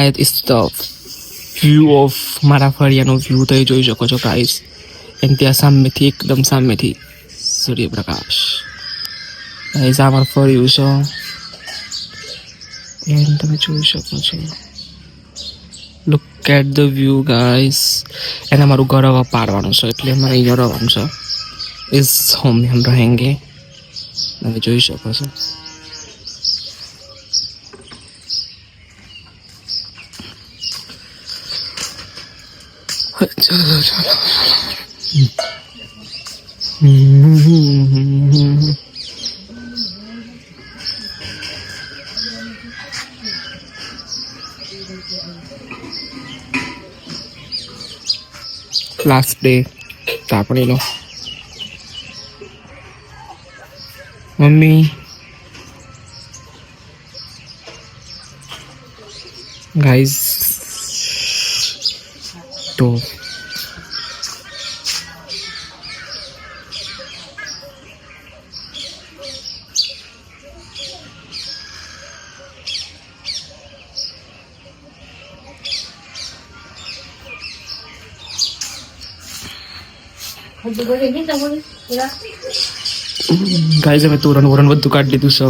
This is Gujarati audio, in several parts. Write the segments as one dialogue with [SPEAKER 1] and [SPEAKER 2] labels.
[SPEAKER 1] that is the view of મારા ફળિયાનો વ્યૂ તો જોઈ શકો છો ગાઈસ. એમ ત્યાં સામેથી એકદમ સામેથી સૂર્યપ્રકાશ. ગાઈસ આ મારું ફળિયું છે એમ તમે જોઈ શકો છો. Look at the view guys. એને મારું ઘર હવે પાડવાનું છે એટલે મારે અહીંયા રહેવાનું છે. ઇસ હોમ હમ રહેંગે. તમે જોઈ શકો છો. ચલો ચલો લાસ્ટ ડે તાપણીનો. મમ્મી ગાઈઝ તો ગાઈઝ હવે તોરણ વોરણ બધું કાઢી લીધું છે.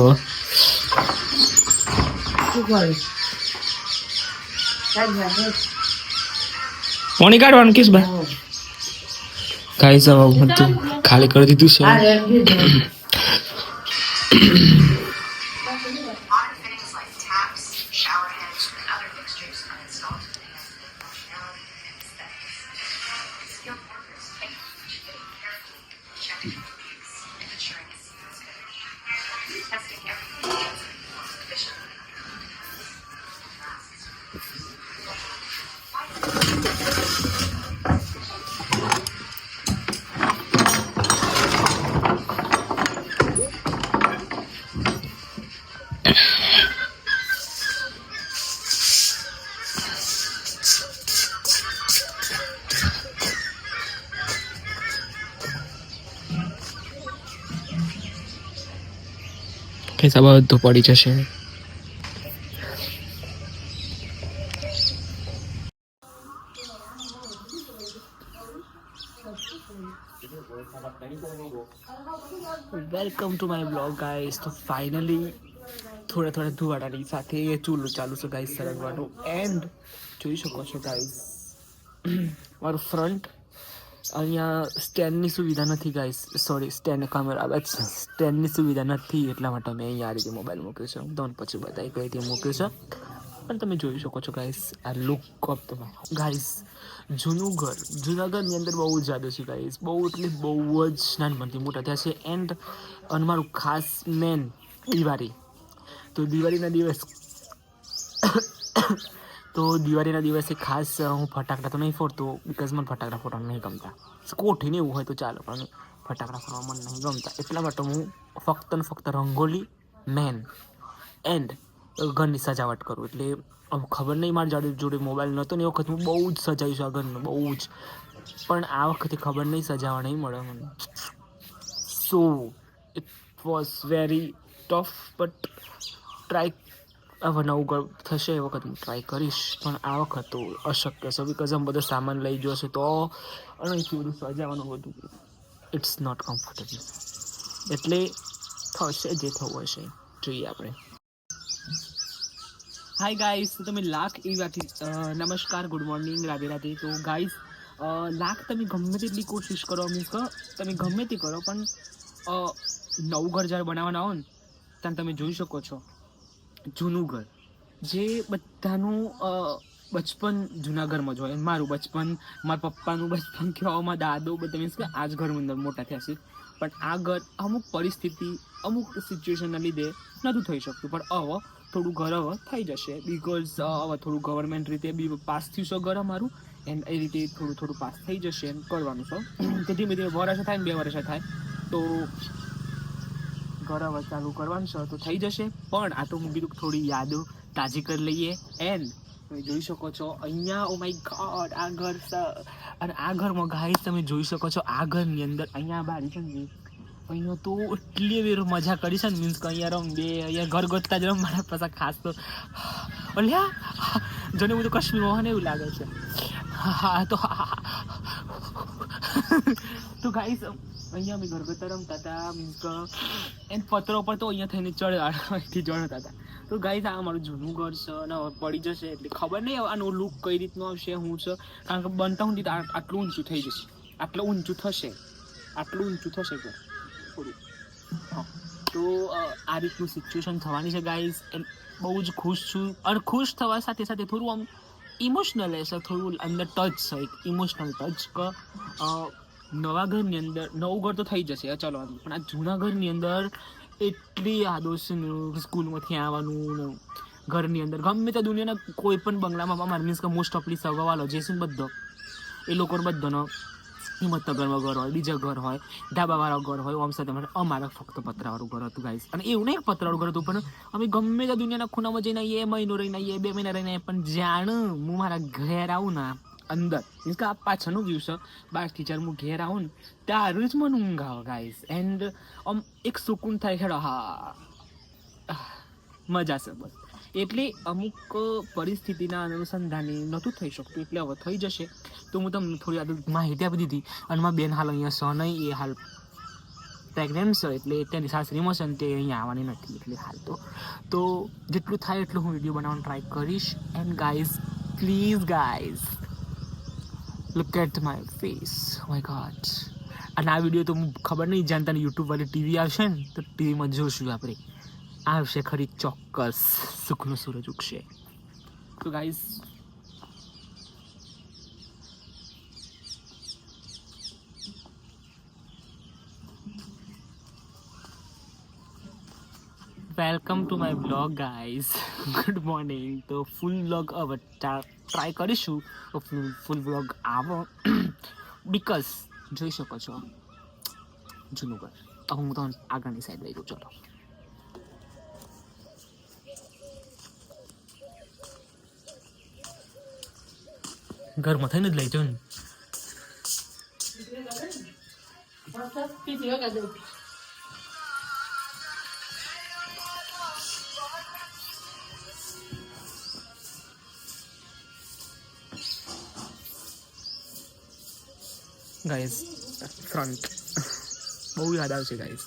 [SPEAKER 1] પાણી કાઢવાનું કિસ ભાઈ. ગાઈઝ હવે બધું ખાલી કરી દીધું છે. કઈ બધું પડી જશે. Welcome to my blog guys. તો ફાઇનલી થોડા ધુવાડાની સાથે ચૂલું ચાલુ છે ગાઈસ સરગવાનું. એન્ડ જોઈ શકો છો ગાઈસ મારું ફ્રન્ટ. અહીંયા સ્ટેન્ડની સુવિધા નથી ગાઈસ. સોરી સ્ટેન્ડ કેમેરા આવે છે. સ્ટેન્ડની સુવિધા નથી એટલા માટે મેં અહીંયા આ રીતે મોબાઈલ મૂક્યો છે. તમને પછી બતાવી કઈ રીતે મૂક્યો છે પણ તમે જોઈ શકો છો ગાઈસ. આ લુક ઓફ ધ ગાઈસ. જૂનું ઘર જુનાગઢની અંદર બહુ જ યાદો છે ગાઈસ. બહુ એટલે બહુ જ નાનપણથી મોટા થયા છે. એન્ડ અને મારું ખાસ મેન દિવાળી. તો દિવાળીના દિવસે ખાસ હું ફટાકડા તો નહીં ફોડતો બિકોઝ મને ફટાકડા ફોડવાનું નહીં ગમતા. કોઠીને એવું હોય તો ચાલો પણ ફટાકડા ફોડવા મને નહીં ગમતા. એટલા માટે હું ફક્ત ને ફક્ત રંગોલી મેન એન્ડ ઘરની સજાવટ કરું. એટલે ખબર નહીં મારી જોડે મોબાઈલ નહોતો ને એ વખત હું બહુ જ સજાવીશું આ ઘરનું બહુ જ. પણ આ વખતે ખબર નહીં સજાવવા નહીં મળે મને. So it was very tough but try. હવે નવું ઘર થશે એ વખત હું ટ્રાય કરીશ પણ આ વખત તો અશક્ય છે બિકોઝ આમ બધો સામાન લઈ જશે તો અહીંથી બધું સજાવવાનું બધું ઇટ્સ નોટ કમ્ફર્ટેબલ. એટલે થશે જે થવું હશે જોઈએ આપણે. Hi guys. તો તમે લાખ એવી વાત. નમસ્કાર, ગુડ મોર્નિંગ, રાધે રાધે. તો ગાઈસ લાખ તમે ગમે તેટલી કોશિશ કરો મીન્સ કે તમે ગમે તે કરો પણ નવું ઘર જ્યારે બનાવવાના આવો ને ત્યારે તમે જોઈ શકો છો જૂનું ઘર જે બધાનું બચપન જૂનાગઢમાં જ હોય. મારું બચપન, મારા પપ્પાનું બચપન કહેવામાં દાદો બધા મીન્સ કે આ જ ઘરની અંદર મોટા થયા છે. પણ આ ઘર અમુક પરિસ્થિતિ અમુક સિચ્યુએશનના લીધે નહોતું થઈ શકતું પણ હવે થોડું ઘર હવે થઈ જશે બિકોઝ હવે થોડું ગવર્મેન્ટ રીતે બી પાસ થયું છે ઘર અમારું. એન્ડ એ રીતે થોડું પાસ થઈ જશે એમ કરવાનું છે. તો ધીમે ધીમે વર્ષ થાય ને 2 વર્ષ થાય તો ઘર હવે ચાલુ કરવાનું છે તો થઈ જશે. પણ આ તો હું કીધું થોડી યાદો તાજી કરી લઈએ. એન્ડ તમે જોઈ શકો છો અહીંયા ઓ માય ગોડ આ ઘર અને આ ઘરમાં ગાઈસ તમે જોઈ શકો છો આ ઘરની અંદર અહીંયા બારી છે ને અહીંયા તો એટલી વેર મજા કરી છે ને મીન્સ કે અહીંયા અહીંયા ઘર ગોતતા જ મારા પાસે ખાસ તો અલ્યા જોને હું તો કાશ્મીરમાં હોય ને એવું લાગે છે. હા તો ગાઈસ અહીંયા અમે ઘરગથ્થા રમતા હતા, મીન્સ કે એમ પત્રો પર તો અહીંયા થઈને અહીંથી ચડતા હતા. તો ગાઈસ આ અમારું જૂનું ઘર છે અને હવે પડી જશે એટલે ખબર નહીં આનો લુક કઈ રીતનો આવશે, હું છે કારણ કે બનતા હું આટલું ઊંચું થઈ જશે, આટલું ઊંચું થશે ઘર થોડું. હા તો આ રીતનું સિચ્યુએશન થવાની છે ગાઈસ. બહુ જ ખુશ છું અને ખુશ થવા સાથે સાથે થોડું આમ ઇમોશનલ હશે, થોડું અંદર ટચ છે, એક ઇમોશનલ ટચ કે નવા ઘરની અંદર નવું ઘર તો થઈ જશે ચાલો, પણ આ જૂના ઘરની અંદર એટલી યાદો છે ને, સ્કૂલમાંથી આવવાનું, ઘરની અંદર ગમે તે દુનિયાના કોઈ પણ બંગલામાં અમારે મીન્સ કે મોસ્ટ ઓફલી સગાવાલો જે છે બધો એ લોકો બધાનો હિંમતનગરમાં ઘર હોય, બીજા ઘર હોય, ધાબાવાળા ઘર હોય, આમ સાથે અમારા ફક્ત પતરાવાળું ઘર હતું ગાઈસ. અને એવું નહીં પતરાવાળું ઘર હતું પણ અમે ગમે તે દુનિયાના ખૂણામાં જઈને આવીએ, મહિનો રહીને આવીએ, 2 મહિના રહીને, પણ જાણ હું મારા ઘેર આવું ને અંદર મીન્સ કે આ પાછળનું વ્યૂ છે, બહારથી જ્યારે હું ઘેર આવું ને ત્યારે જ મને ઊંઘ આવે ગાઈસ. એન્ડ આમ એક સુકૂન થાય, ખેડો હા મજા છે બસ. એટલે અમુક પરિસ્થિતિના અનુસંધાને નહોતું થઈ શકતું, એટલે હવે થઈ જશે. તો હું તમને થોડી માહિતી આપી દીધી. અને મારી બેન હાલ અહીંયા છે નહીં, એ હાલ પ્રેગ્નન્ટ છે, એટલે તેની સાસરીમાં છે ને તે અહીંયા આવવાની નથી. એટલે હાલ તો જેટલું થાય એટલું હું વિડીયો બનાવવાનો ટ્રાય કરીશ. And guys please guys look at my face, my god. અને આ વિડીયો તો ખબર નહીં જાણતા યુટ્યુબ વાળી ટીવી આવશે ને તો ટીવીમાં જોશું આપણે, આવશે ખરી ચોક્કસ, સુખનો સૂરજ ઉગશે. તો guys welcome to my blog guys, good morning. તો ફૂલ બ્લોગ હવે ટ્રાય કરીશું તો ફૂલ બ્લોગ આવો, બિકોઝ જોઈ શકો છો જૂનું ઘર. હું તો આગળની સાઈડ લઈ જાઉં, ચલો. ઘરમાં થઈને જ લઈ જાઉં ને. ગાઈઝ ફ્રન્ટ બહુ યાદ આવશે ગાઈઝ.